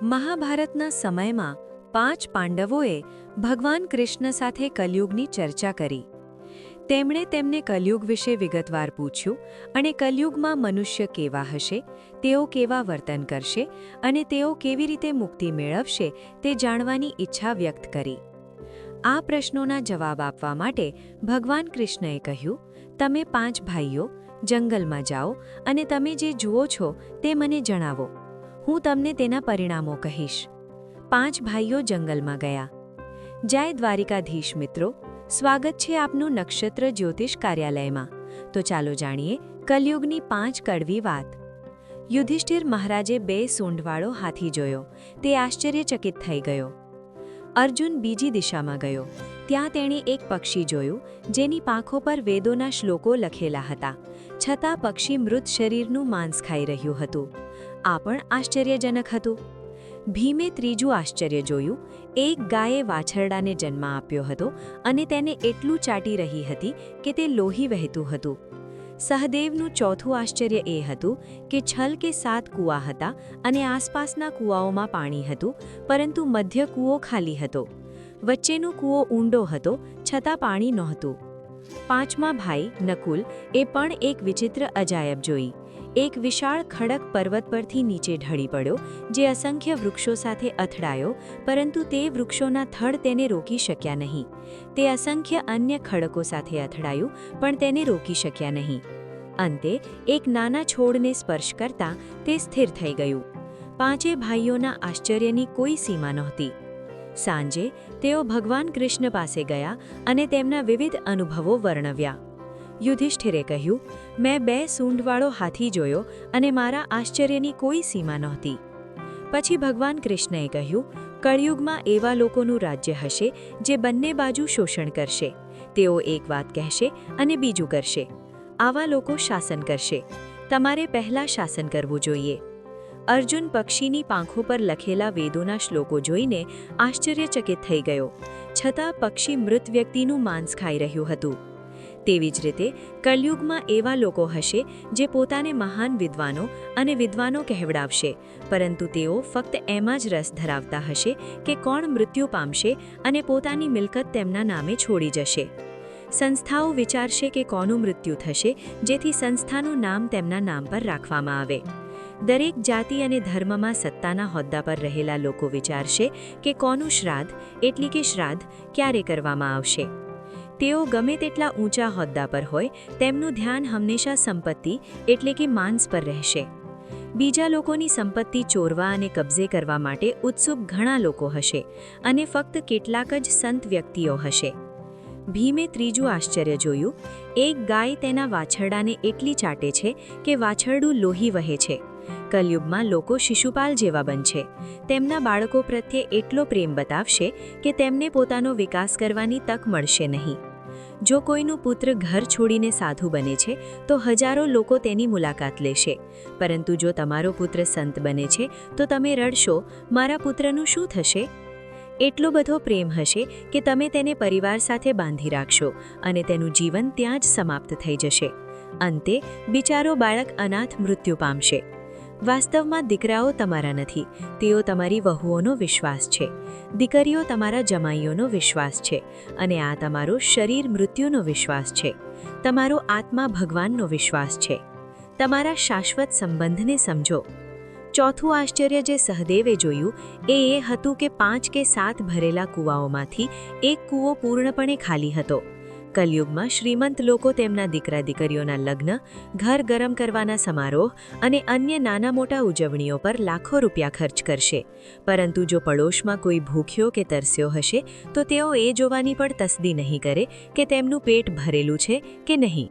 મહાભારતના સમયમાં 5 પાંડવોએ ભગવાન કૃષ્ણ સાથે કલયુગની ચર્ચા કરી. તેમણે તેમને કલયુગ વિશે વિગતવાર પૂછ્યું અને કલયુગમાં મનુષ્ય કેવા હશે, તેઓ કેવા વર્તન કરશે અને તેઓ કેવી રીતે મુક્તિ મેળવશે તે જાણવાની ઈચ્છા વ્યક્ત કરી. આ પ્રશ્નોના જવાબ આપવા માટે ભગવાન કૃષ્ણએ કહ્યું, તમે 5 ભાઈઓ જંગલમાં જાઓ અને તમે જે જુઓ છો તે મને જણાવો. હું તમને તેના પરિણામો કહીશ. 5 ભાઈઓ જંગલમાં ગયા. જય દ્વારિકાધીશ મિત્રો, સ્વાગત છે આપનું નક્ષત્ર જ્યોતિષ કાર્યાલયમાં. તો ચાલો જાણીએ કલયુગની 5 કડવી વાત. યુધિષ્ઠિર મહારાજે 2 સૂંઢવાળો હાથી જોયો. તે આશ્ચર્યચકિત થઈ ગયો. અર્જુન બીજી દિશામાં ગયો. ત્યાં તેણે એક પક્ષી જોયું જેની પાંખો પર વેદોના શ્લોકો લખેલા હતા, છતાં પક્ષી મૃત શરીરનું માંસ ખાઈ રહ્યું હતું. આ પણ આશ્ચર્યજનક હતું. ભીમે ત્રીજું આશ્ચર્ય જોયું. એક ગાયે વાછરડાને જન્મ આપ્યો હતો અને તેને એટલું ચાટી રહી હતી કે તે લોહી વહેતું હતું. સહદેવનું ચોથું આશ્ચર્ય એ હતું કે 6 કે 7 કૂવા હતા અને આસપાસના કૂવાઓમાં પાણી હતું, પરંતુ મધ્ય કૂવો ખાલી હતો. વચ્ચેનો કૂવો ઊંડો હતો, છતાં પાણી નહોતું. 5મા ભાઈ નકુલ એ પણ એક વિચિત્ર અજાયબ જોઈ. એક વિશાળ ખડક પર્વત પરથી નીચે ઢળી પડ્યો, જે અસંખ્ય વૃક્ષો સાથે અથડાયો, પરંતુ તે વૃક્ષોના થડ તેને રોકી શક્યા નહીં. તે અસંખ્ય અન્ય ખડકો સાથે અથડાયું, પણ તેને રોકી શક્યા નહીં. અંતે એક નાના છોડને સ્પર્શ કરતાં તે સ્થિર થઈ ગયું. 5 ભાઈઓના આશ્ચર્યની કોઈ સીમા નહોતી. સાંજે તેઓ ભગવાન કૃષ્ણ પાસે ગયા અને તેમના વિવિધ અનુભવો વર્ણવ્યા. યુધિષ્ઠિરે કહ્યું, મેં 2 સૂંઢવાળો હાથી જોયો અને મારા આશ્ચર્યની કોઈ સીમા નહોતી. પછી ભગવાન કૃષ્ણએ કહ્યું, કળિયુગમાં એવા લોકોનું રાજ્ય હશે જે બંને બાજુ શોષણ કરશે. તેઓ એક વાત કહેશે અને બીજું કરશે. આવા લોકો શાસન કરશે. તમારે પહેલાં શાસન કરવું જોઈએ. અર્જુન પક્ષીની પાંખો પર લખેલા વેદોના શ્લોકો જોઈને આશ્ચર્યચકિત થઈ ગયો, છતાં પક્ષી મૃત વ્યક્તિનું માંસ ખાઈ રહ્યું હતું. તેવી જ રીતે કલયુગમાં એવા લોકો હશે જે પોતાને મહાન વિદ્વાનો અને વિદ્વાનો કહેવડાવશે, પરંતુ તેઓ ફક્ત એમાં જ રસ ધરાવતા હશે કે કોણ મૃત્યુ પામશે અને પોતાની મિલકત તેમના નામે છોડી જશે. સંસ્થાઓ વિચારશે કે કોનું મૃત્યુ થશે, જેથી સંસ્થાનું નામ તેમના નામ પર રાખવામાં આવે. દરેક જાતિ અને ધર્મમાં સત્તાના હોદ્દા પર રહેલા લોકો વિચારશે કે કોનું શ્રાદ્ધ એટલે કે શ્રાદ્ધ ક્યારે કરવામાં આવશે. તેઓ ગમે તેટલા ઊંચા હોદ્દા પર હોય, તેમનું ધ્યાન હંમેશા સંપત્તિ એટલે કે માંસ પર રહેશે. બીજા લોકોની સંપત્તિ ચોરવા અને કબજે કરવા માટે ઉત્સુક ઘણા લોકો હશે અને ફક્ત કેટલાક જ સંત વ્યક્તિઓ હશે. ભીમે ત્રીજું આશ્ચર્ય જોયું. એક ગાય તેના વાછરડાને એટલી ચાટે છે કે વાછરડું લોહી વહે છે. કલયુગમાં લોકો શિશુપાલ જેવા બનશે. તેમના બાળકો પ્રત્યે એટલો પ્રેમ બતાવશે કે તેમને પોતાનો વિકાસ કરવાની તક મળશે નહીં. જો કોઈનું પુત્ર ઘર છોડીને સાધુ બને છે તો હજારો લોકો તેની મુલાકાત લેશે, પરંતુ જો તમારો પુત્ર સંત બને છે તો તમે રડશો, મારા પુત્રનું શું થશે? એટલો બધો પ્રેમ હશે કે તમે તેને પરિવાર સાથે બાંધી રાખશો અને તેનું જીવન ત્યાં જ સમાપ્ત થઈ જશે. અંતે બિચારો બાળક અનાથ મૃત્યુ પામશે. વાસ્તવમાં દીકરાઓ તમારા નથી, તેઓ તમારી વહુઓનો વિશ્વાસ છે. દીકરીઓ તમારા જમાઈઓનો વિશ્વાસ છે અને આ તમારો શરીર મૃત્યુનો વિશ્વાસ છે. તમારો આત્મા ભગવાનનો વિશ્વાસ છે. તમારા શાશ્વત સંબંધને સમજો. ચોથું આશ્ચર્ય જે સહદેવે જોયું એ હતું કે 5 કે 7 ભરેલા કૂવાઓમાંથી એક કૂવો પૂર્ણપણે ખાલી હતો. કલયુગમાં શ્રીમંત લોકો તેમના દીકરા દીકરીઓના લગ્ન, ઘર ગરમ કરવાના સમારોહ અને અન્ય નાના મોટા ઉજવણીઓ પર લાખો રૂપિયા ખર્ચ કરશે, પરંતુ જો પડોશમાં કોઈ ભૂખ્યો કે તરસ્યો હશે તો તેઓ એ જોવાની પણ તસદી નહીં કરે કે તેમનું પેટ ભરેલું છે કે નહીં.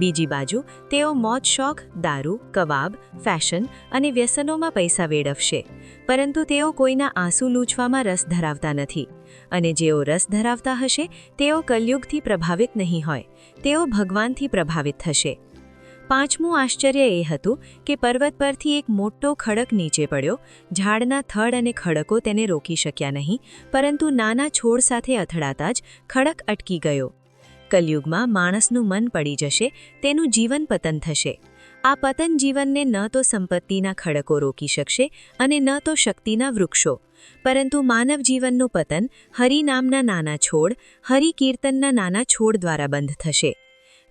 બીજી બાજુ તેઓ મોજ શોખ, દારૂ, કવાબ, ફેશન અને વ્યસનોમાં પૈસા વેડફશે, પરંતુ તેઓ કોઈના આંસુ લૂછવામાં રસ ધરાવતા નથી. અને જેઓ રસ ધરાવતા હશે તેઓ કલયુગથી પ્રભાવિત નહીં હોય, તેઓ ભગવાનથી પ્રભાવિત થશે. 5મું આશ્ચર્ય એ હતું કે પર્વત પરથી એક મોટો ખડક નીચે પડ્યો. ઝાડના થડ અને ખડકો તેને રોકી શક્યા નહીં, પરંતુ નાના છોડ સાથે અથડાતા જ ખડક અટકી ગયો. કલયુગમાં માણસનું મન પડી જશે, તેનું જીવન પતન થશે. આ પતન જીવનને ન તો સંપત્તિના ખડકો રોકી શકશે અને ન તો શક્તિના વૃક્ષો, પરંતુ માનવ જીવનનું પતન હરિનામના નાના છોડ, હરિકીર્તનના નાના છોડ દ્વારા બંધ થશે.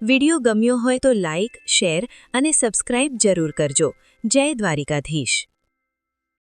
વિડિયો ગમ્યો હોય તો લાઇક, શેર અને સબસ્ક્રાઇબ જરૂર કરજો. જય દ્વારિકાધીશ.